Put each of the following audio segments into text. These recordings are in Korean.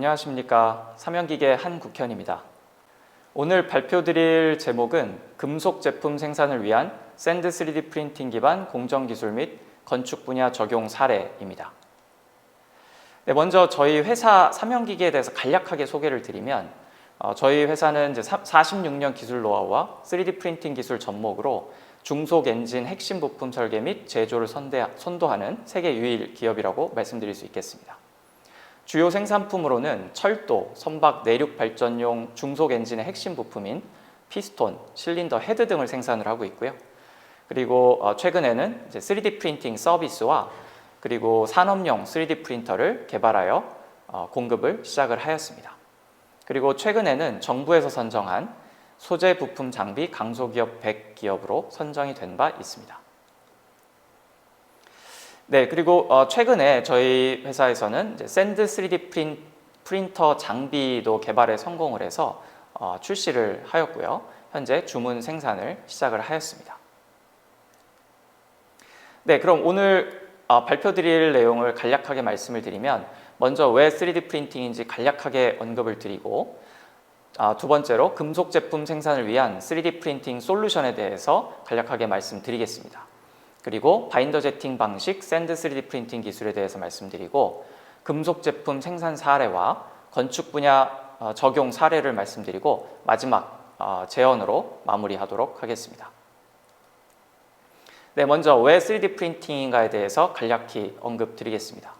안녕하십니까. 삼연기계 한국현입니다. 오늘 발표드릴 제목은 금속 제품 생산을 위한 샌드 3D 프린팅 기반 공정기술 및 건축 분야 적용 사례입니다. 먼저 저희 회사 삼연기계에 대해서 간략하게 소개를 드리면 저희 회사는 이제 46년 기술 노하우와 3D 프린팅 기술 접목으로 중속 엔진 핵심 부품 설계 및 제조를 선도하는 세계 유일 기업이라고 말씀드릴 수 있겠습니다. 주요 생산품으로는 철도, 선박, 내륙 발전용 중속 엔진의 핵심 부품인 피스톤, 실린더, 헤드 등을 생산을 하고 있고요. 그리고 최근에는 이제 3D 프린팅 서비스와 그리고 산업용 3D 프린터를 개발하여 공급을 시작을 하였습니다. 그리고 최근에는 정부에서 선정한 소재 부품 장비 강소기업 100기업으로 선정이 된 바 있습니다. 그리고 최근에 저희 회사에서는 이제 샌드 3D 프린터 장비도 개발에 성공을 해서 출시를 하였고요. 현재 주문 생산을 시작을 하였습니다. 그럼 오늘 발표드릴 내용을 간략하게 말씀을 드리면 먼저 왜 3D 프린팅인지 간략하게 언급을 드리고 두 번째로 금속 제품 생산을 위한 3D 프린팅 솔루션에 대해서 간략하게 말씀드리겠습니다. 그리고 바인더 제팅 방식 샌드 3D 프린팅 기술에 대해서 말씀드리고 금속 제품 생산 사례와 건축 분야 적용 사례를 말씀드리고 마지막 제언으로 마무리하도록 하겠습니다. 먼저 왜 3D 프린팅인가에 대해서 간략히 언급드리겠습니다.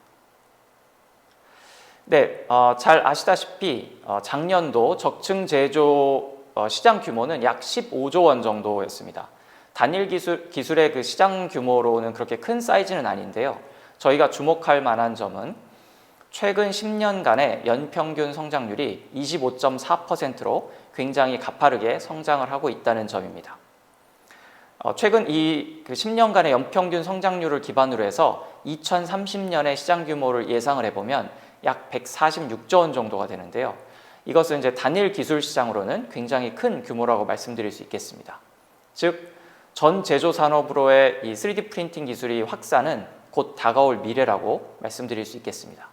잘 아시다시피 작년도 적층 제조 시장 규모는 약 15조 원 정도였습니다. 단일 기술의 그 시장 규모로는 그렇게 큰 사이즈는 아닌데요. 저희가 주목할 만한 점은 최근 10년간의 연평균 성장률이 25.4%로 굉장히 가파르게 성장을 하고 있다는 점입니다. 최근 이 10년간의 연평균 성장률을 기반으로 해서 2030년의 시장 규모를 예상을 해보면 약 146조 원 정도가 되는데요. 이것은 이제 단일 기술 시장으로는 굉장히 큰 규모라고 말씀드릴 수 있겠습니다. 즉, 전 제조 산업으로의 이 3D 프린팅 기술이 확산은 곧 다가올 미래라고 말씀드릴 수 있겠습니다.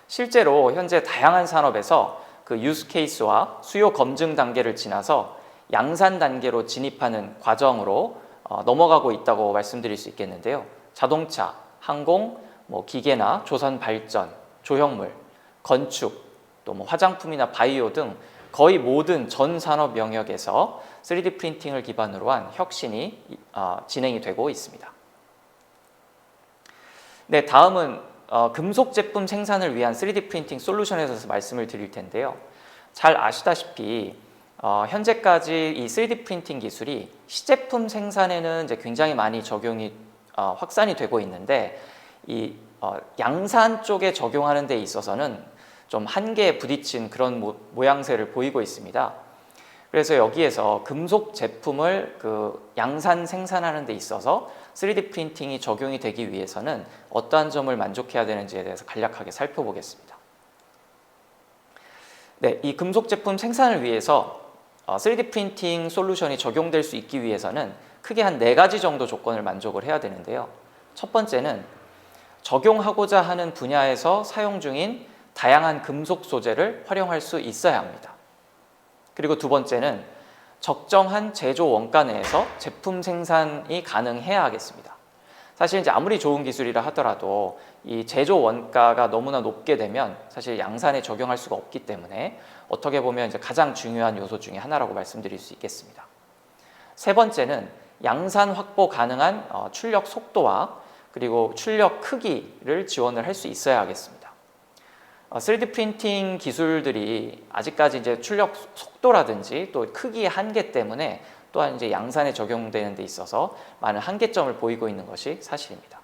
실제로 현재 다양한 산업에서 그 유스 케이스와 수요 검증 단계를 지나서 양산 단계로 진입하는 과정으로 넘어가고 있다고 말씀드릴 수 있겠는데요. 자동차, 항공, 기계나 조선 발전, 조형물, 건축, 또 화장품이나 바이오 등 거의 모든 전 산업 영역에서 3D 프린팅을 기반으로 한 혁신이 진행이 되고 있습니다. 다음은 금속 제품 생산을 위한 3D 프린팅 솔루션에 대해서 말씀을 드릴 텐데요. 잘 아시다시피 현재까지 이 3D 프린팅 기술이 시제품 생산에는 이제 굉장히 많이 적용이 확산이 되고 있는데 이 양산 쪽에 적용하는 데 있어서는 좀 한계에 부딪힌 그런 모양새를 보이고 있습니다. 그래서 여기에서 금속 제품을 그 양산 생산하는 데 있어서 3D 프린팅이 적용이 되기 위해서는 어떠한 점을 만족해야 되는지에 대해서 간략하게 살펴보겠습니다. 이 금속 제품 생산을 위해서 3D 프린팅 솔루션이 적용될 수 있기 위해서는 크게 한 4가지 정도 조건을 만족을 해야 되는데요. 첫 번째는 적용하고자 하는 분야에서 사용 중인 다양한 금속 소재를 활용할 수 있어야 합니다. 그리고 두 번째는 적정한 제조 원가 내에서 제품 생산이 가능해야 하겠습니다. 사실 이제 아무리 좋은 기술이라 하더라도 이 제조 원가가 너무나 높게 되면 사실 양산에 적용할 수가 없기 때문에 어떻게 보면 이제 가장 중요한 요소 중에 하나라고 말씀드릴 수 있겠습니다. 세 번째는 양산 확보 가능한 출력 속도와 그리고 출력 크기를 지원을 할 수 있어야 하겠습니다. 3D 프린팅 기술들이 아직까지 이제 출력 속도라든지 또 크기의 한계 때문에 또한 이제 양산에 적용되는 데 있어서 많은 한계점을 보이고 있는 것이 사실입니다.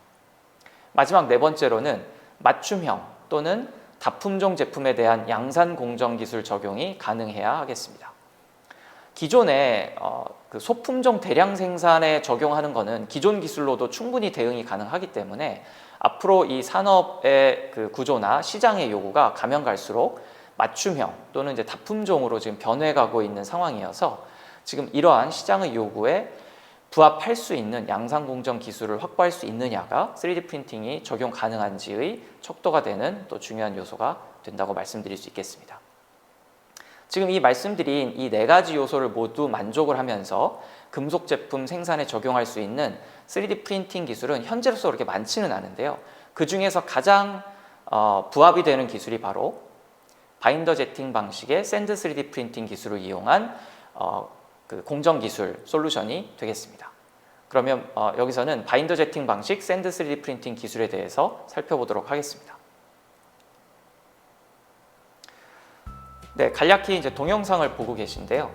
마지막 4번째로는 맞춤형 또는 다품종 제품에 대한 양산 공정 기술 적용이 가능해야 하겠습니다. 기존의 그 소품종 대량 생산에 적용하는 것은 기존 기술로도 충분히 대응이 가능하기 때문에 앞으로 이 산업의 그 구조나 시장의 요구가 가면 갈수록 맞춤형 또는 이제 다품종으로 지금 변해가고 있는 상황이어서 지금 이러한 시장의 요구에 부합할 수 있는 양산 공정 기술을 확보할 수 있느냐가 3D 프린팅이 적용 가능한지의 척도가 되는 또 중요한 요소가 된다고 말씀드릴 수 있겠습니다. 지금 이 말씀드린 이 네 가지 요소를 모두 만족을 하면서 금속 제품 생산에 적용할 수 있는 3D 프린팅 기술은 현재로서 그렇게 많지는 않은데요. 그 중에서 가장 부합이 되는 기술이 바로 바인더 제팅 방식의 샌드 3D 프린팅 기술을 이용한 그 공정 기술 솔루션이 되겠습니다. 그러면 여기서는 바인더 제팅 방식 샌드 3D 프린팅 기술에 대해서 살펴보도록 하겠습니다. 네, 간략히 이제 동영상을 보고 계신데요.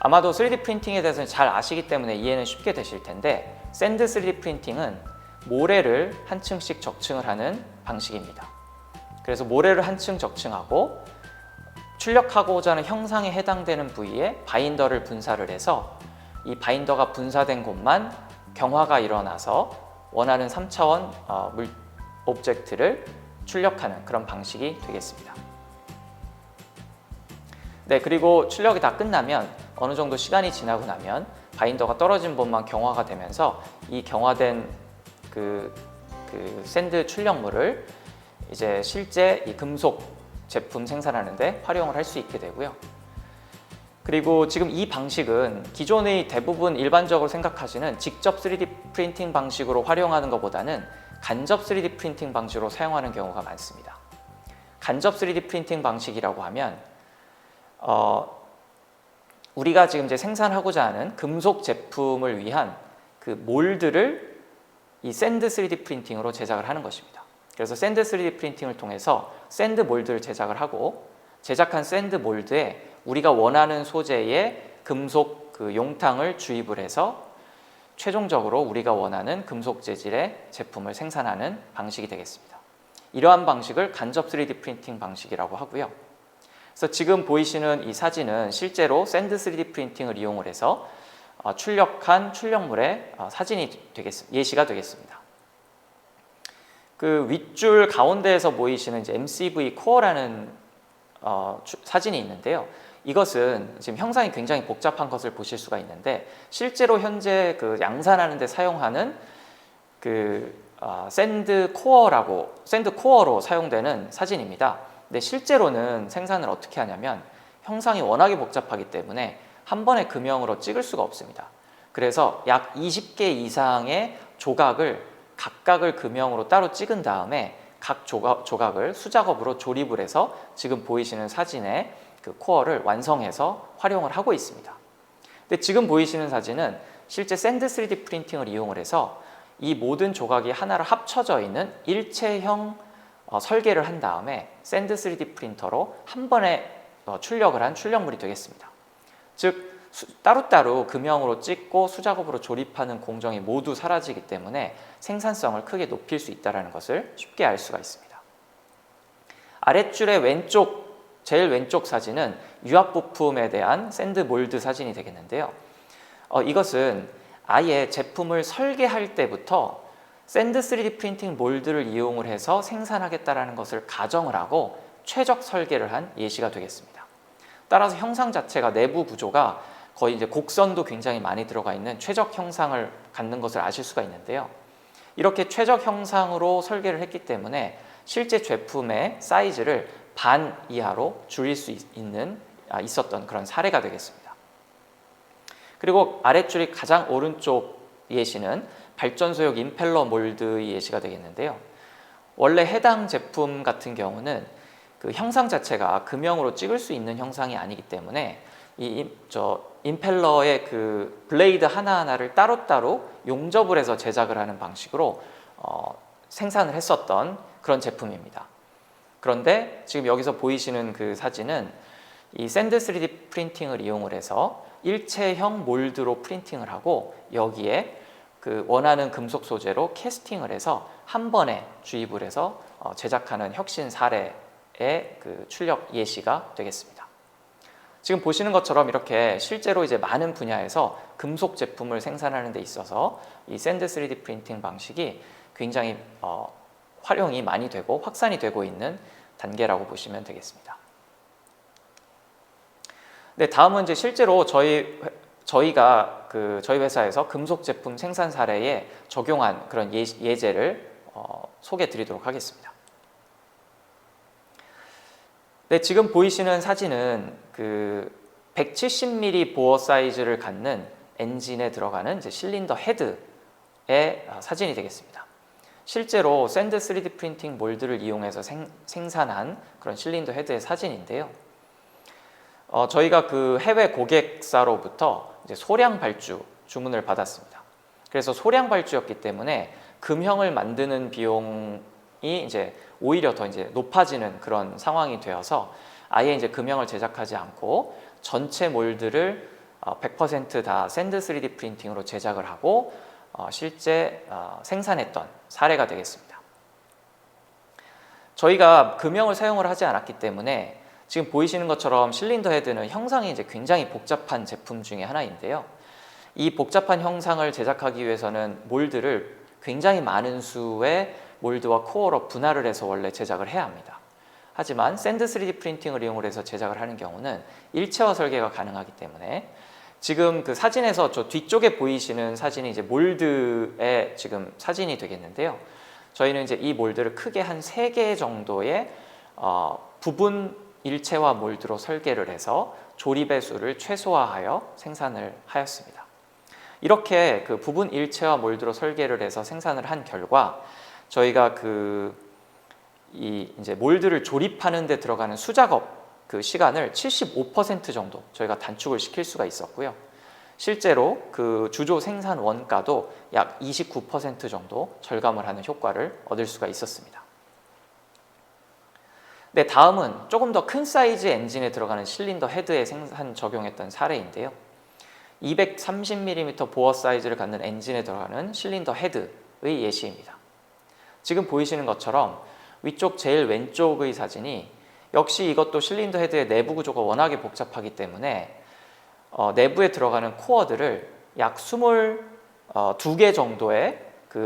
아마도 3D 프린팅에 대해서는 잘 아시기 때문에 이해는 쉽게 되실 텐데, 샌드 3D 프린팅은 모래를 한 층씩 적층을 하는 방식입니다. 그래서 모래를 한 층 적층하고 출력하고자 하는 형상에 해당되는 부위에 바인더를 분사를 해서 이 바인더가 분사된 곳만 경화가 일어나서 원하는 3차원 오브젝트를 출력하는 그런 방식이 되겠습니다. 네, 그리고 출력이 다 끝나면 어느 정도 시간이 지나고 나면 바인더가 떨어진 곳만 경화가 되면서 이 경화된 그 샌드 출력물을 이제 실제 이 금속 제품 생산하는 데 활용을 할 수 있게 되고요. 그리고 지금 이 방식은 기존의 대부분 일반적으로 생각하시는 직접 3D 프린팅 방식으로 활용하는 것보다는 간접 3D 프린팅 방식으로 사용하는 경우가 많습니다. 간접 3D 프린팅 방식이라고 하면 우리가 지금 이제 생산하고자 하는 금속 제품을 위한 그 몰드를 이 샌드 3D 프린팅으로 제작을 하는 것입니다. 그래서 샌드 3D 프린팅을 통해서 샌드 몰드를 제작을 하고 제작한 샌드 몰드에 우리가 원하는 소재의 금속 그 용탕을 주입을 해서 최종적으로 우리가 원하는 금속 재질의 제품을 생산하는 방식이 되겠습니다. 이러한 방식을 간접 3D 프린팅 방식이라고 하고요. 그래서 지금 보이시는 이 사진은 실제로 샌드 3D 프린팅을 이용을 해서 출력한 출력물의 사진이 예시가 되겠습니다. 그 윗줄 가운데에서 보이시는 이제 MCV 코어라는 사진이 있는데요. 이것은 지금 형상이 굉장히 복잡한 것을 보실 수가 있는데 실제로 현재 그 양산하는 데 사용하는 그 샌드 코어로 사용되는 사진입니다. 근데 실제로는 생산을 어떻게 하냐면 형상이 워낙에 복잡하기 때문에 한 번에 금형으로 찍을 수가 없습니다. 그래서 약 20개 이상의 조각을 각각을 금형으로 따로 찍은 다음에 각 조각을 수작업으로 조립을 해서 지금 보이시는 사진의 그 코어를 완성해서 활용을 하고 있습니다. 근데 지금 보이시는 사진은 실제 샌드 3D 프린팅을 이용을 해서 이 모든 조각이 하나로 합쳐져 있는 일체형 설계를 한 다음에 샌드 3D 프린터로 한 번에 출력을 한 출력물이 되겠습니다. 즉 따로따로 금형으로 찍고 수작업으로 조립하는 공정이 모두 사라지기 때문에 생산성을 크게 높일 수 있다는 것을 쉽게 알 수가 있습니다. 아랫줄의 제일 왼쪽 사진은 유압 부품에 대한 샌드 몰드 사진이 되겠는데요. 이것은 아예 제품을 설계할 때부터 샌드 3D 프린팅 몰드를 이용을 해서 생산하겠다는 것을 가정을 하고 최적 설계를 한 예시가 되겠습니다. 따라서 형상 자체가 내부 구조가 거의 이제 곡선도 굉장히 많이 들어가 있는 최적 형상을 갖는 것을 아실 수가 있는데요. 이렇게 최적 형상으로 설계를 했기 때문에 실제 제품의 사이즈를 반 이하로 줄일 수 있었던 그런 사례가 되겠습니다. 그리고 아랫줄이 가장 오른쪽 예시는 발전소용 임펠러 몰드의 예시가 되겠는데요. 원래 해당 제품 같은 경우는 그 형상 자체가 금형으로 찍을 수 있는 형상이 아니기 때문에 임펠러의 그 블레이드 하나하나를 따로따로 용접을 해서 제작을 하는 방식으로 생산을 했었던 그런 제품입니다. 그런데 지금 여기서 보이시는 그 사진은 이 샌드 3D 프린팅을 이용을 해서 일체형 몰드로 프린팅을 하고 여기에 그 원하는 금속 소재로 캐스팅을 해서 한 번에 주입을 해서 제작하는 혁신 사례의 그 출력 예시가 되겠습니다. 지금 보시는 것처럼 이렇게 실제로 이제 많은 분야에서 금속 제품을 생산하는 데 있어서 이 샌드 3D 프린팅 방식이 굉장히 활용이 많이 되고 확산이 되고 있는 단계라고 보시면 되겠습니다. 네, 다음은 이제 실제로 저희 저희가 저희 회사에서 금속 제품 생산 사례에 적용한 그런 예제를 소개해 드리도록 하겠습니다. 네, 지금 보이시는 사진은 170mm 보어 사이즈를 갖는 엔진에 들어가는 이제 실린더 헤드의 사진이 되겠습니다. 실제로 샌드 3D 프린팅 몰드를 이용해서 생산한 그런 실린더 헤드의 사진인데요. 저희가 해외 고객사로부터 이제 소량 발주 주문을 받았습니다. 그래서 소량 발주였기 때문에 금형을 만드는 비용이 이제 오히려 더 이제 높아지는 그런 상황이 되어서 아예 이제 금형을 제작하지 않고 전체 몰드를 100% 샌드 3D 프린팅으로 제작을 하고 실제 생산했던 사례가 되겠습니다. 저희가 금형을 사용을 하지 않았기 때문에 지금 보이시는 것처럼 실린더 헤드는 형상이 이제 굉장히 복잡한 제품 중에 하나인데요. 이 복잡한 형상을 제작하기 위해서는 몰드를 굉장히 많은 수의 몰드와 코어로 분할을 해서 원래 제작을 해야 합니다. 하지만 샌드 3D 프린팅을 이용해서 제작을 하는 경우는 일체화 설계가 가능하기 때문에 지금 사진에서 저 뒤쪽에 보이시는 사진이 이제 몰드의 지금 사진이 되겠는데요. 저희는 이제 이 몰드를 크게 한 3개 정도의 부분 일체화 몰드로 설계를 해서 조립의 수를 최소화하여 생산을 하였습니다. 이렇게 부분 일체화 몰드로 설계를 해서 생산을 한 결과 저희가 이제 몰드를 조립하는 데 들어가는 수작업 시간을 75% 정도 저희가 단축을 시킬 수가 있었고요. 실제로 주조 생산 원가도 약 29% 정도 절감을 하는 효과를 얻을 수가 있었습니다. 네, 다음은 조금 더 큰 사이즈 엔진에 들어가는 실린더 헤드에 적용했던 사례인데요. 230mm 보어 사이즈를 갖는 엔진에 들어가는 실린더 헤드의 예시입니다. 지금 보이시는 것처럼 위쪽 제일 왼쪽의 사진이 역시 이것도 실린더 헤드의 내부 구조가 워낙에 복잡하기 때문에 내부에 들어가는 코어들을 약 22개 정도의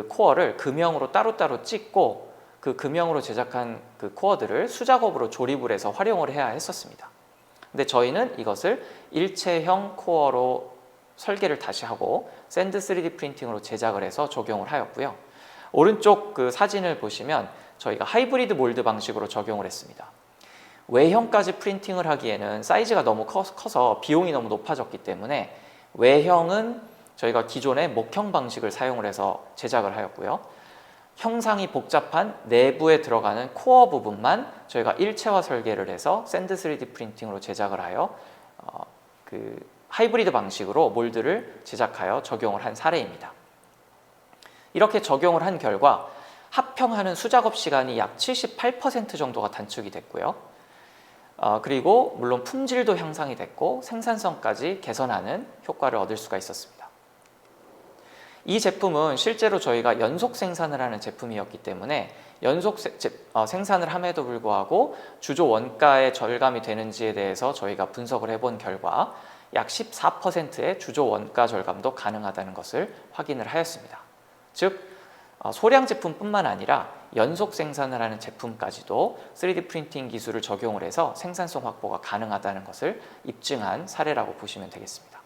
코어를 금형으로 따로따로 찍고 금형으로 제작한 코어들을 수작업으로 조립을 해서 활용을 해야 했었습니다. 근데 저희는 이것을 일체형 코어로 설계를 다시 하고 샌드 3D 프린팅으로 제작을 해서 적용을 하였고요. 오른쪽 사진을 보시면 저희가 하이브리드 몰드 방식으로 적용을 했습니다. 외형까지 프린팅을 하기에는 사이즈가 너무 커서 비용이 너무 높아졌기 때문에 외형은 저희가 기존의 목형 방식을 사용을 해서 제작을 하였고요. 형상이 복잡한 내부에 들어가는 코어 부분만 저희가 일체화 설계를 해서 샌드 3D 프린팅으로 제작을 하여 하이브리드 방식으로 몰드를 제작하여 적용을 한 사례입니다. 이렇게 적용을 한 결과 합평하는 수작업 시간이 약 78% 정도가 단축이 됐고요. 그리고 물론 품질도 향상이 됐고 생산성까지 개선하는 효과를 얻을 수가 있었습니다. 이 제품은 실제로 저희가 연속 생산을 하는 제품이었기 때문에 연속 생산을 함에도 불구하고 주조 원가의 절감이 되는지에 대해서 저희가 분석을 해본 결과 약 14%의 주조 원가 절감도 가능하다는 것을 확인을 하였습니다. 즉 소량 제품뿐만 아니라 연속 생산을 하는 제품까지도 3D 프린팅 기술을 적용을 해서 생산성 확보가 가능하다는 것을 입증한 사례라고 보시면 되겠습니다.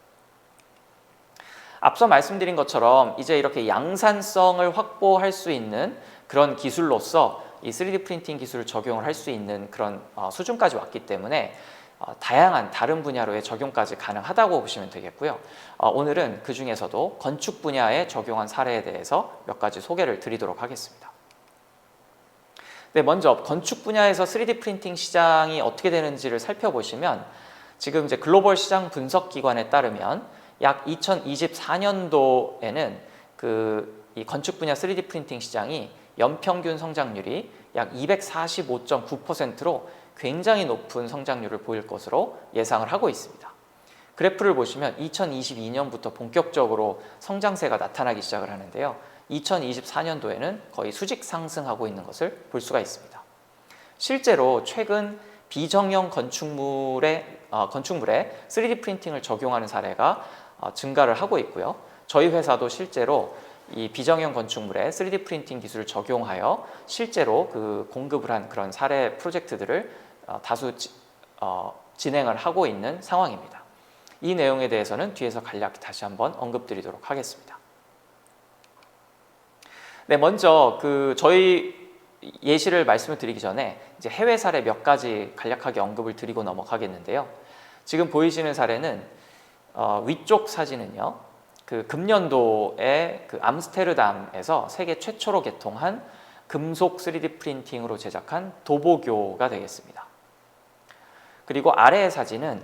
앞서 말씀드린 것처럼 이제 이렇게 양산성을 확보할 수 있는 그런 기술로서 이 3D 프린팅 기술을 적용을 할 수 있는 그런 수준까지 왔기 때문에 다양한 다른 분야로의 적용까지 가능하다고 보시면 되겠고요. 오늘은 그 중에서도 건축 분야에 적용한 사례에 대해서 몇 가지 소개를 드리도록 하겠습니다. 네, 먼저 건축 분야에서 3D 프린팅 시장이 어떻게 되는지를 살펴보시면 지금 이제 글로벌 시장 분석 기관에 따르면 약 2024년도에는 이 건축 분야 3D 프린팅 시장이 연평균 성장률이 약 245.9%로 굉장히 높은 성장률을 보일 것으로 예상을 하고 있습니다. 그래프를 보시면 2022년부터 본격적으로 성장세가 나타나기 시작을 하는데요. 2024년도에는 거의 수직 상승하고 있는 것을 볼 수가 있습니다. 실제로 최근 비정형 건축물에 3D 프린팅을 적용하는 사례가 증가를 하고 있고요. 저희 회사도 실제로 이 비정형 건축물에 3D 프린팅 기술을 적용하여 실제로 공급을 한 그런 사례 프로젝트들을 다수 진행을 하고 있는 상황입니다. 이 내용에 대해서는 뒤에서 간략히 다시 한번 언급드리도록 하겠습니다. 네, 먼저 저희 예시를 말씀을 드리기 전에 이제 해외 사례 몇 가지 간략하게 언급을 드리고 넘어가겠는데요. 지금 보이시는 사례는 위쪽 사진은요, 금년도에 암스테르담에서 세계 최초로 개통한 금속 3D 프린팅으로 제작한 도보교가 되겠습니다. 그리고 아래의 사진은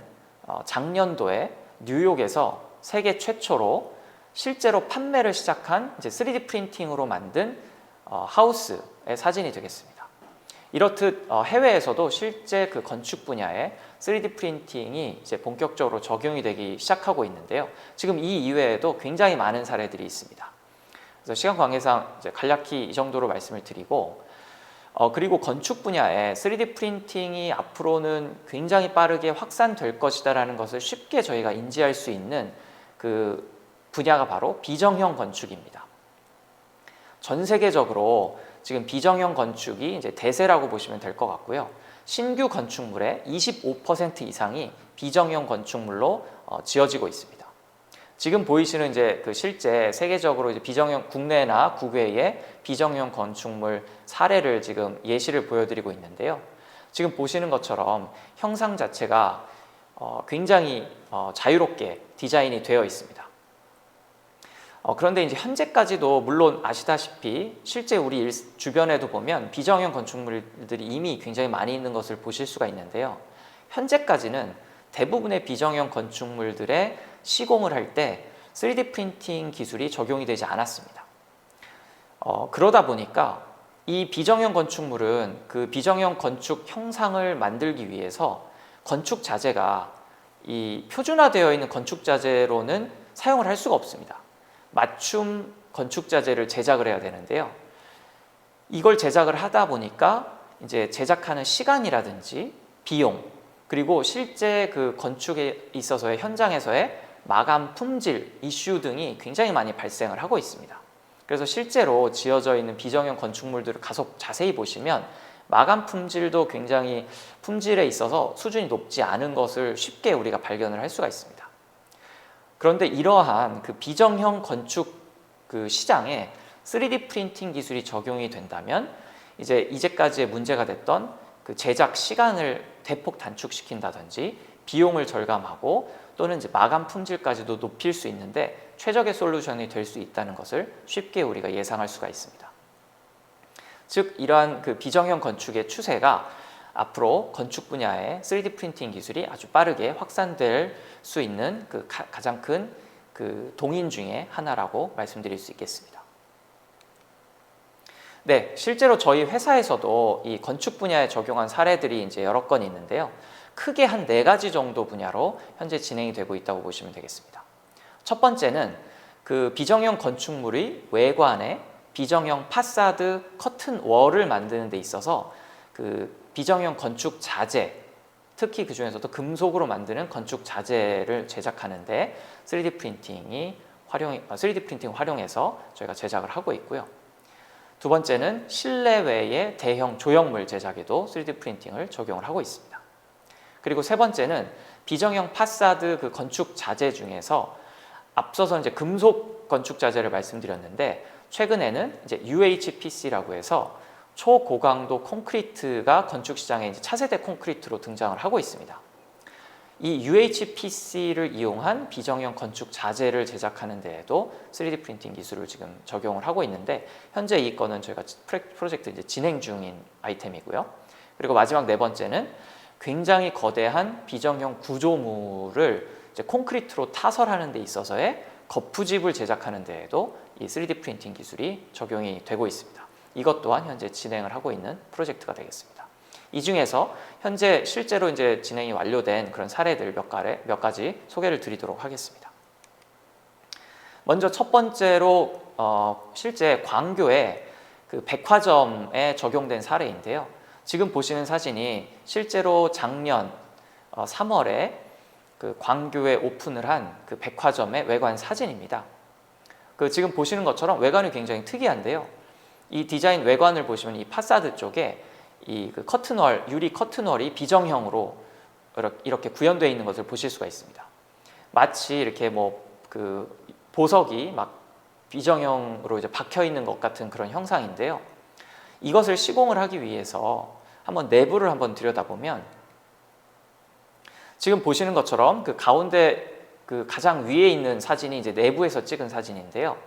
작년도에 뉴욕에서 세계 최초로 실제로 판매를 시작한 이제 3D 프린팅으로 만든 하우스의 사진이 되겠습니다. 이렇듯 해외에서도 실제 건축 분야에 3D 프린팅이 이제 본격적으로 적용이 되기 시작하고 있는데요. 지금 이 이외에도 굉장히 많은 사례들이 있습니다. 그래서 시간 관계상 이제 간략히 이 정도로 말씀을 드리고, 그리고 건축 분야에 3D 프린팅이 앞으로는 굉장히 빠르게 확산될 것이다라는 것을 쉽게 저희가 인지할 수 있는 분야가 바로 비정형 건축입니다. 전 세계적으로 지금 비정형 건축이 이제 대세라고 보시면 될 것 같고요. 신규 건축물의 25% 이상이 비정형 건축물로 지어지고 있습니다. 지금 보이시는 이제 실제 세계적으로 이제 비정형 국내나 국외의 비정형 건축물 사례를 지금 예시를 보여드리고 있는데요. 지금 보시는 것처럼 형상 자체가 굉장히 자유롭게 디자인이 되어 있습니다. 그런데 이제 현재까지도 물론 아시다시피 실제 우리 주변에도 보면 비정형 건축물들이 이미 굉장히 많이 있는 것을 보실 수가 있는데요. 현재까지는 대부분의 비정형 건축물들의 시공을 할 때 3D 프린팅 기술이 적용이 되지 않았습니다. 그러다 보니까 이 비정형 건축물은 비정형 건축 형상을 만들기 위해서 건축 자재가 이 표준화되어 있는 건축 자재로는 사용을 할 수가 없습니다. 맞춤 건축 자재를 제작을 해야 되는데요. 이걸 제작을 하다 보니까 이제 제작하는 시간이라든지 비용, 그리고 실제 건축에 있어서의 현장에서의 마감 품질 이슈 등이 굉장히 많이 발생을 하고 있습니다. 그래서 실제로 지어져 있는 비정형 건축물들을 가서 자세히 보시면 마감 품질도 굉장히 품질에 있어서 수준이 높지 않은 것을 쉽게 우리가 발견을 할 수가 있습니다. 그런데 이러한 비정형 건축 시장에 3D 프린팅 기술이 적용이 된다면 이제까지의 문제가 됐던 제작 시간을 대폭 단축시킨다든지 비용을 절감하고 또는 이제 마감 품질까지도 높일 수 있는데 최적의 솔루션이 될 수 있다는 것을 쉽게 우리가 예상할 수가 있습니다. 즉 이러한 비정형 건축의 추세가 앞으로 건축 분야의 3D 프린팅 기술이 아주 빠르게 확산될 수 있는 가장 큰 동인 중에 하나라고 말씀드릴 수 있겠습니다. 네, 실제로 저희 회사에서도 이 건축 분야에 적용한 사례들이 이제 여러 건 있는데요. 크게 한 4가지 정도 분야로 현재 진행이 되고 있다고 보시면 되겠습니다. 첫 번째는 비정형 건축물의 외관에 비정형 파사드 커튼 월을 만드는 데 있어서 비정형 건축 자재, 특히 그 중에서도 금속으로 만드는 건축 자재를 제작하는데 3D 프린팅을 활용해서 저희가 제작을 하고 있고요. 두 번째는 실내외의 대형 조형물 제작에도 3D 프린팅을 적용을 하고 있습니다. 그리고 세 번째는 비정형 파사드 건축 자재 중에서 앞서서 이제 금속 건축 자재를 말씀드렸는데 최근에는 이제 UHPC라고 해서 초고강도 콘크리트가 건축 시장에 이제 차세대 콘크리트로 등장을 하고 있습니다. 이 UHPC를 이용한 비정형 건축 자재를 제작하는 데에도 3D 프린팅 기술을 지금 적용을 하고 있는데 현재 이 건은 저희가 프로젝트 이제 진행 중인 아이템이고요. 그리고 마지막 네 번째는 굉장히 거대한 비정형 구조물을 이제 콘크리트로 타설하는 데 있어서의 거푸집을 제작하는 데에도 이 3D 프린팅 기술이 적용이 되고 있습니다. 이것 또한 현재 진행을 하고 있는 프로젝트가 되겠습니다. 이 중에서 현재 실제로 이제 진행이 완료된 그런 사례들 몇 가지 소개를 드리도록 하겠습니다. 먼저 첫 번째로 실제 광교의 백화점에 적용된 사례인데요. 지금 보시는 사진이 실제로 작년 3월에 광교에 오픈을 한 백화점의 외관 사진입니다. 지금 보시는 것처럼 외관이 굉장히 특이한데요. 이 디자인 외관을 보시면 이 파사드 쪽에 이 커튼월, 유리 커튼월이 비정형으로 이렇게 구현되어 있는 것을 보실 수가 있습니다. 마치 이렇게 뭐 그 보석이 막 비정형으로 이제 박혀 있는 것 같은 그런 형상인데요. 이것을 시공을 하기 위해서 한번 내부를 한번 들여다보면 지금 보시는 것처럼 그 가운데 그 가장 위에 있는 사진이 이제 내부에서 찍은 사진인데요.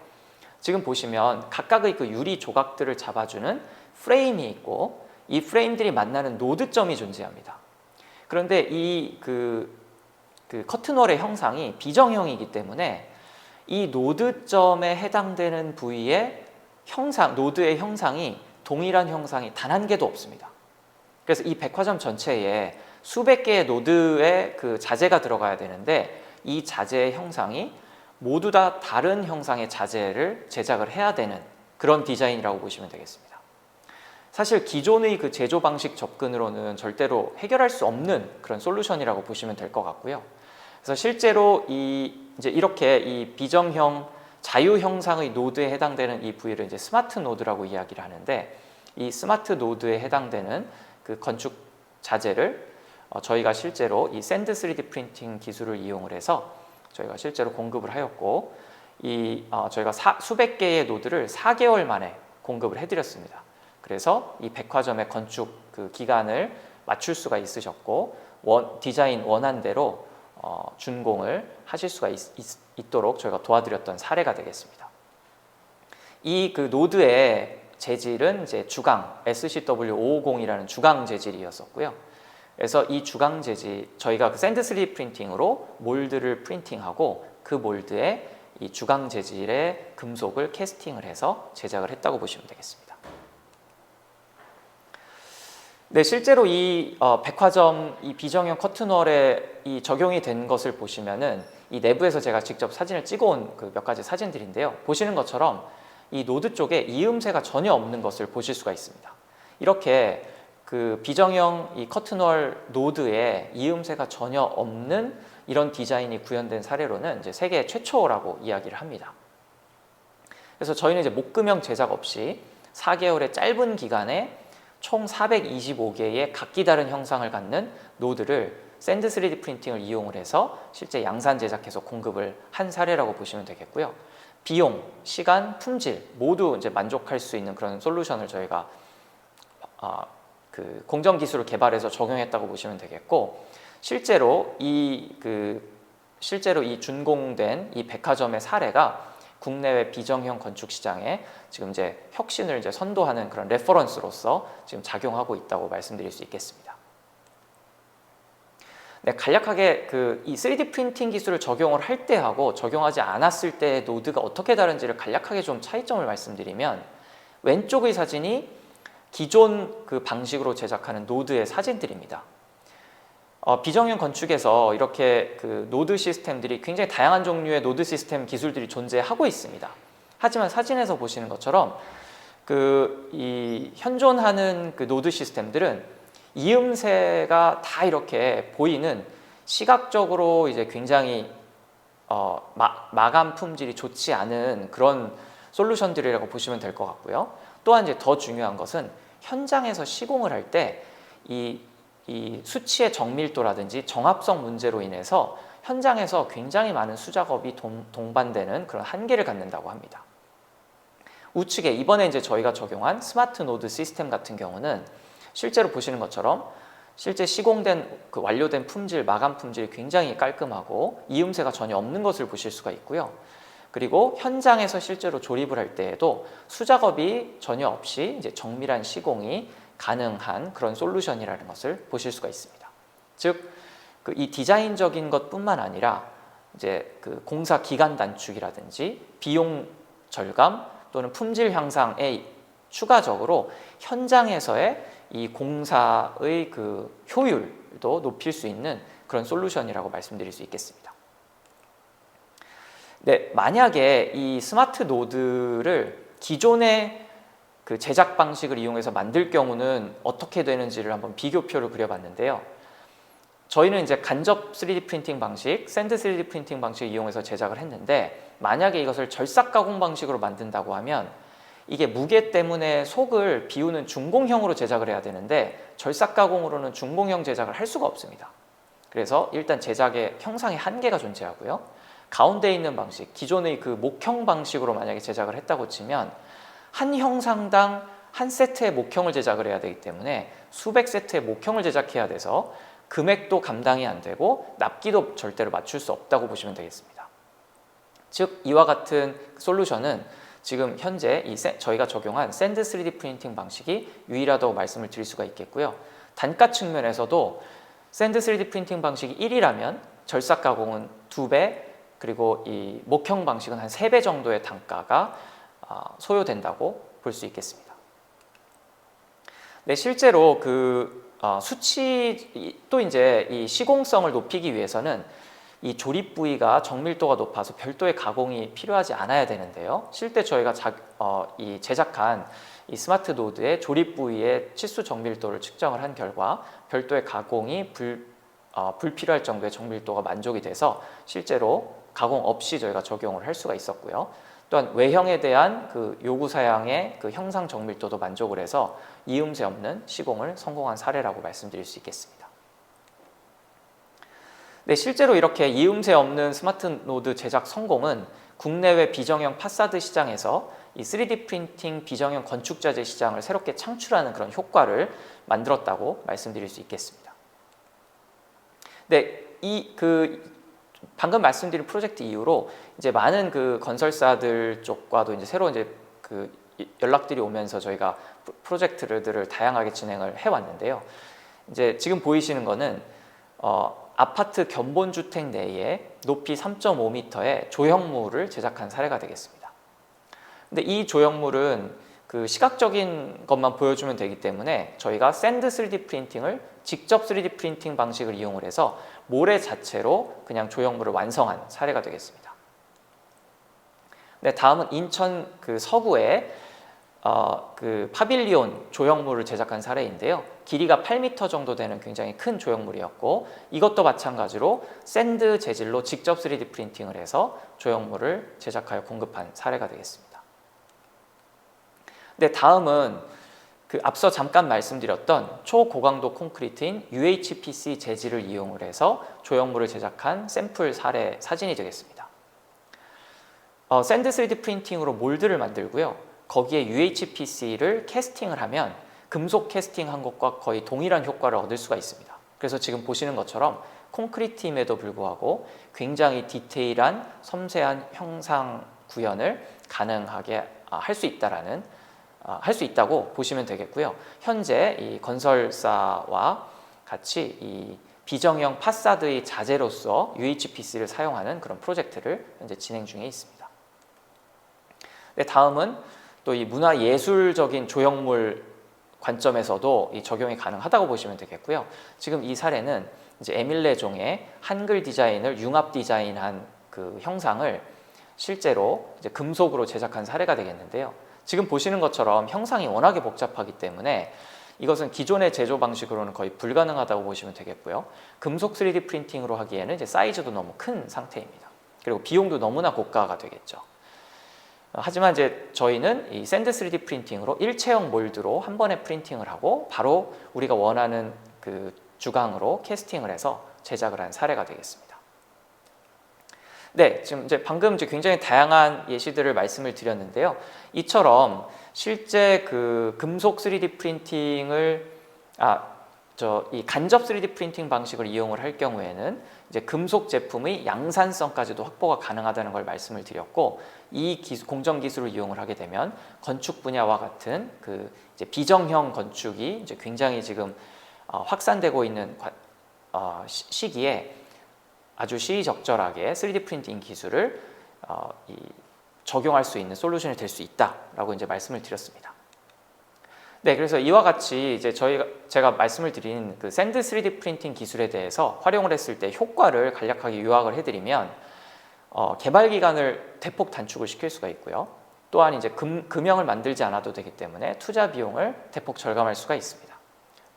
지금 보시면 각각의 그 유리 조각들을 잡아주는 프레임이 있고 이 프레임들이 만나는 노드점이 존재합니다. 그런데 이 커튼월의 형상이 비정형이기 때문에 이 노드점에 해당되는 부위의 노드의 형상이 동일한 형상이 단 한 개도 없습니다. 그래서 이 백화점 전체에 수백 개의 노드의 그 자재가 들어가야 되는데 이 자재의 형상이 모두 다 다른 형상의 자재를 제작을 해야 되는 그런 디자인이라고 보시면 되겠습니다. 사실 기존의 그 제조 방식 접근으로는 절대로 해결할 수 없는 그런 솔루션이라고 보시면 될 것 같고요. 그래서 실제로 이제 이렇게 이 비정형 자유 형상의 노드에 해당되는 이 부위를 이제 스마트 노드라고 이야기를 하는데 이 스마트 노드에 해당되는 그 건축 자재를 저희가 실제로 이 샌드 3D 프린팅 기술을 이용을 해서 저희가 실제로 공급을 하였고 저희가 수백 개의 노드를 4개월 만에 공급을 해드렸습니다. 그래서 이 백화점의 건축 그 기간을 맞출 수가 있으셨고 디자인 원안대로 준공을 하실 수가 있도록 저희가 도와드렸던 사례가 되겠습니다. 이 그 노드의 재질은 이제 주강 SCW550이라는 주강 재질이었었고요. 그래서 이 주강 재질 저희가 그 샌드 3D 프린팅으로 몰드를 프린팅하고 그 몰드에 이 주강 재질의 금속을 캐스팅을 해서 제작을 했다고 보시면 되겠습니다. 네, 실제로 이 백화점 이 비정형 커튼월에 이 적용이 된 것을 보시면은 이 내부에서 제가 직접 사진을 찍어온 그 몇 가지 사진들인데요. 보시는 것처럼 이 노드 쪽에 이음새가 전혀 없는 것을 보실 수가 있습니다. 이렇게 그 비정형 이 커튼월 노드에 이음새가 전혀 없는 이런 디자인이 구현된 사례로는 이제 세계 최초라고 이야기를 합니다. 그래서 저희는 이제 목금형 제작 없이 4개월의 짧은 기간에 총 425개의 각기 다른 형상을 갖는 노드를 샌드 3D 프린팅을 이용을 해서 실제 양산 제작해서 공급을 한 사례라고 보시면 되겠고요. 비용, 시간, 품질 모두 이제 만족할 수 있는 그런 솔루션을 저희가 그 공정 기술을 개발해서 적용했다고 보시면 되겠고, 실제로 이 준공된 이 백화점의 사례가 국내외 비정형 건축 시장에 지금 이제 혁신을 이제 선도하는 그런 레퍼런스로서 지금 작용하고 있다고 말씀드릴 수 있겠습니다. 네, 간략하게 이 3D 프린팅 기술을 적용을 할 때하고 적용하지 않았을 때의 노드가 어떻게 다른지를 간략하게 좀 차이점을 말씀드리면, 왼쪽의 사진이 기존 그 방식으로 제작하는 노드의 사진들입니다. 비정형 건축에서 이렇게 그 노드 시스템들이 굉장히 다양한 종류의 노드 시스템 기술들이 존재하고 있습니다. 하지만 사진에서 보시는 것처럼 이 현존하는 그 노드 시스템들은 이음새가 다 이렇게 보이는 시각적으로 이제 굉장히 마감 품질이 좋지 않은 그런 솔루션들이라고 보시면 될 것 같고요. 또한 이제 더 중요한 것은 현장에서 시공을 할 때 이 수치의 정밀도라든지 정합성 문제로 인해서 현장에서 굉장히 많은 수작업이 동반되는 그런 한계를 갖는다고 합니다. 우측에 이번에 이제 저희가 적용한 스마트 노드 시스템 같은 경우는 실제로 보시는 것처럼 실제 시공된 그 완료된 품질, 마감 품질이 굉장히 깔끔하고 이음새가 전혀 없는 것을 보실 수가 있고요. 그리고 현장에서 실제로 조립을 할 때에도 수작업이 전혀 없이 이제 정밀한 시공이 가능한 그런 솔루션이라는 것을 보실 수가 있습니다. 즉, 이 디자인적인 것뿐만 아니라 이제 그 공사 기간 단축이라든지 비용 절감 또는 품질 향상에 추가적으로 현장에서의 이 공사의 그 효율도 높일 수 있는 그런 솔루션이라고 말씀드릴 수 있겠습니다. 네, 만약에 이 스마트 노드를 기존의 그 제작 방식을 이용해서 만들 경우는 어떻게 되는지를 한번 비교표를 그려봤는데요. 저희는 이제 간접 3D 프린팅 방식, 샌드 3D 프린팅 방식을 이용해서 제작을 했는데, 만약에 이것을 절삭 가공 방식으로 만든다고 하면 이게 무게 때문에 속을 비우는 중공형으로 제작을 해야 되는데 절삭 가공으로는 중공형 제작을 할 수가 없습니다. 그래서 일단 제작의 형상의 한계가 존재하고요. 가운데 있는 방식, 기존의 그 목형 방식으로 만약에 제작을 했다고 치면 한 형상당 한 세트의 목형을 제작을 해야 되기 때문에 수백 세트의 목형을 제작해야 돼서 금액도 감당이 안 되고 납기도 절대로 맞출 수 없다고 보시면 되겠습니다. 즉 이와 같은 솔루션은 지금 현재 저희가 적용한 샌드 3D 프린팅 방식이 유일하다고 말씀을 드릴 수가 있겠고요. 단가 측면에서도 샌드 3D 프린팅 방식이 1이라면 절삭 가공은 2배, 그리고 이 목형 방식은 한 3배 정도의 단가가 소요된다고 볼 수 있겠습니다. 네, 실제로 그 수치 또 이제 이 시공성을 높이기 위해서는 이 조립 부위가 정밀도가 높아서 별도의 가공이 필요하지 않아야 되는데요. 실제 저희가 이 제작한 이 스마트 노드의 조립 부위의 치수 정밀도를 측정을 한 결과 별도의 가공이 불필요할 정도의 정밀도가 만족이 돼서 실제로 가공 없이 저희가 적용을 할 수가 있었고요. 또한 외형에 대한 그 요구 사양의 그 형상 정밀도도 만족을 해서 이음새 없는 시공을 성공한 사례라고 말씀드릴 수 있겠습니다. 네, 실제로 이렇게 이음새 없는 스마트 노드 제작 성공은 국내외 비정형 파사드 시장에서 이 3D 프린팅 비정형 건축자재 시장을 새롭게 창출하는 그런 효과를 만들었다고 말씀드릴 수 있겠습니다. 네, 방금 말씀드린 프로젝트 이후로 이제 많은 그 건설사들 쪽과도 이제 새로 이제 그 연락들이 오면서 저희가 프로젝트들을 다양하게 진행을 해왔는데요. 이제 지금 보이시는 거는 아파트 견본주택 내에 높이 3.5m의 조형물을 제작한 사례가 되겠습니다. 근데 이 조형물은 그 시각적인 것만 보여주면 되기 때문에 저희가 샌드 3D 프린팅을 직접 3D 프린팅 방식을 이용을 해서 모래 자체로 그냥 조형물을 완성한 사례가 되겠습니다. 네, 다음은 인천 그 서구에 그 파빌리온 조형물을 제작한 사례인데요. 길이가 8m 정도 되는 굉장히 큰 조형물이었고 이것도 마찬가지로 샌드 재질로 직접 3D 프린팅을 해서 조형물을 제작하여 공급한 사례가 되겠습니다. 네, 다음은 그 앞서 잠깐 말씀드렸던 초고강도 콘크리트인 UHPC 재질을 이용을 해서 조형물을 제작한 샘플 사례 사진이 되겠습니다. 샌드 3D 프린팅으로 몰드를 만들고요. 거기에 UHPC를 캐스팅을 하면 금속 캐스팅한 것과 거의 동일한 효과를 얻을 수가 있습니다. 그래서 지금 보시는 것처럼 콘크리트임에도 불구하고 굉장히 디테일한 섬세한 형상 구현을 가능하게 할 수 있다고 보시면 되겠고요. 현재 이 건설사와 같이 이 비정형 파사드의 자재로서 UHPC를 사용하는 그런 프로젝트를 현재 진행 중에 있습니다. 네, 다음은 또 이 문화예술적인 조형물 관점에서도 이 적용이 가능하다고 보시면 되겠고요. 지금 이 사례는 이제 에밀레종의 한글 디자인을 융합 디자인한 그 형상을 실제로 이제 금속으로 제작한 사례가 되겠는데요. 지금 보시는 것처럼 형상이 워낙에 복잡하기 때문에 이것은 기존의 제조 방식으로는 거의 불가능하다고 보시면 되겠고요. 금속 3D 프린팅으로 하기에는 이제 사이즈도 너무 큰 상태입니다. 그리고 비용도 너무나 고가가 되겠죠. 하지만 이제 저희는 이 샌드 3D 프린팅으로 일체형 몰드로 한 번에 프린팅을 하고 바로 우리가 원하는 그 주강으로 캐스팅을 해서 제작을 한 사례가 되겠습니다. 네, 지금 이제 방금 굉장히 다양한 예시들을 말씀을 드렸는데요. 이처럼 실제 그 금속 3D 프린팅을 이 간접 3D 프린팅 방식을 이용을 할 경우에는 이제 금속 제품의 양산성까지도 확보가 가능하다는 걸 말씀을 드렸고, 이 공정 기술을 이용을 하게 되면 건축 분야와 같은 그 이제 비정형 건축이 이제 굉장히 지금 확산되고 있는 시기에 아주 시의적절하게 3D 프린팅 기술을 적용할 수 있는 솔루션이 될 수 있다라고 이제 말씀을 드렸습니다. 네, 그래서 이와 같이 이제 제가 말씀을 드린 그 샌드 3D 프린팅 기술에 대해서 활용을 했을 때 효과를 간략하게 요약을 해드리면 개발 기간을 대폭 단축을 시킬 수가 있고요. 또한 이제 금형을 만들지 않아도 되기 때문에 투자 비용을 대폭 절감할 수가 있습니다.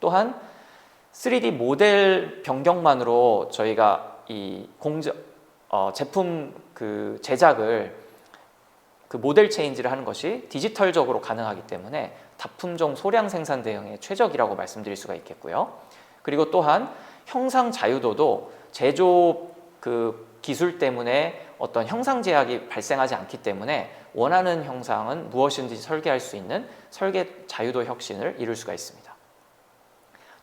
또한 3D 모델 변경만으로 저희가 이 제품 그 제작을 그 모델 체인지를 하는 것이 디지털적으로 가능하기 때문에 다품종 소량 생산 대응에 최적이라고 말씀드릴 수가 있겠고요. 그리고 또한 형상 자유도도 제조 기술 때문에 어떤 형상 제약이 발생하지 않기 때문에 원하는 형상은 무엇이든지 설계할 수 있는 설계 자유도 혁신을 이룰 수가 있습니다.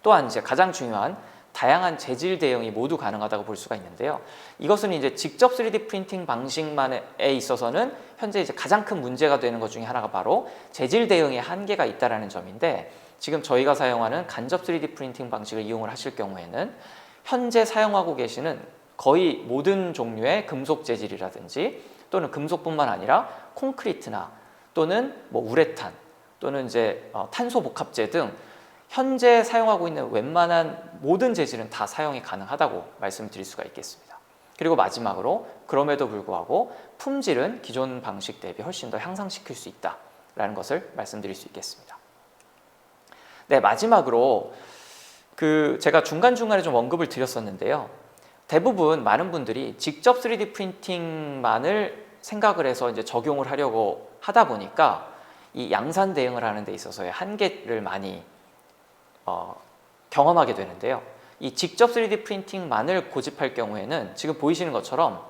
또한 이제 가장 중요한 다양한 재질 대응이 모두 가능하다고 볼 수가 있는데요. 이것은 이제 직접 3D 프린팅 방식만에 있어서는 현재 이제 가장 큰 문제가 되는 것 중에 하나가 바로 재질 대응에 한계가 있다라는 점인데, 지금 저희가 사용하는 간접 3D 프린팅 방식을 이용을 하실 경우에는 현재 사용하고 계시는 거의 모든 종류의 금속 재질이라든지 또는 금속뿐만 아니라 콘크리트나 또는 뭐 우레탄 또는 이제 탄소 복합재 등 현재 사용하고 있는 웬만한 모든 재질은 다 사용이 가능하다고 말씀드릴 수가 있겠습니다. 그리고 마지막으로 그럼에도 불구하고 품질은 기존 방식 대비 훨씬 더 향상시킬 수 있다라는 것을 말씀드릴 수 있겠습니다. 네, 마지막으로 제가 중간중간에 좀 언급을 드렸었는데요. 대부분 많은 분들이 직접 3D 프린팅만을 생각을 해서 이제 적용을 하려고 하다 보니까 이 양산 대응을 하는 데 있어서의 한계를 많이 경험하게 되는데요. 이 직접 3D 프린팅만을 고집할 경우에는 지금 보이시는 것처럼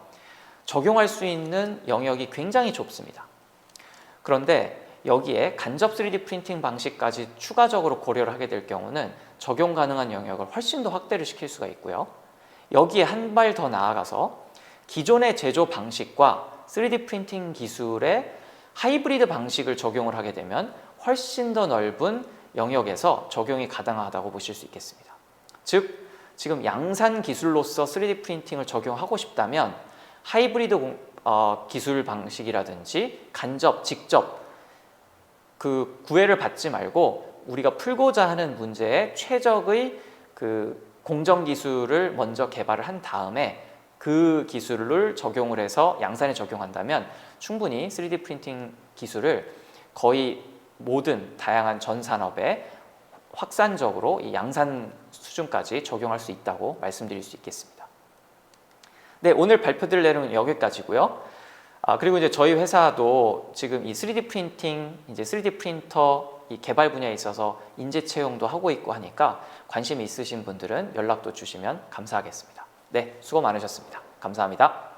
적용할 수 있는 영역이 굉장히 좁습니다. 그런데 여기에 간접 3D 프린팅 방식까지 추가적으로 고려를 하게 될 경우는 적용 가능한 영역을 훨씬 더 확대를 시킬 수가 있고요. 여기에 한 발 더 나아가서 기존의 제조 방식과 3D 프린팅 기술의 하이브리드 방식을 적용을 하게 되면 훨씬 더 넓은 영역에서 적용이 가능하다고 보실 수 있겠습니다. 즉, 지금 양산 기술로서 3D 프린팅을 적용하고 싶다면 하이브리드 기술 방식이라든지 간접, 직접 구애를 받지 말고 우리가 풀고자 하는 문제에 최적의 공정 기술을 먼저 개발을 한 다음에 그 기술을 적용을 해서 양산에 적용한다면 충분히 3D 프린팅 기술을 거의 모든 다양한 전 산업에 확산적으로 이 양산 수준까지 적용할 수 있다고 말씀드릴 수 있겠습니다. 네, 오늘 발표드릴 내용은 여기까지고요. 그리고 이제 저희 회사도 지금 이 3D 프린팅, 이제 3D 프린터 이 개발 분야에 있어서 인재 채용도 하고 있고 하니까 관심이 있으신 분들은 연락도 주시면 감사하겠습니다. 네, 수고 많으셨습니다. 감사합니다.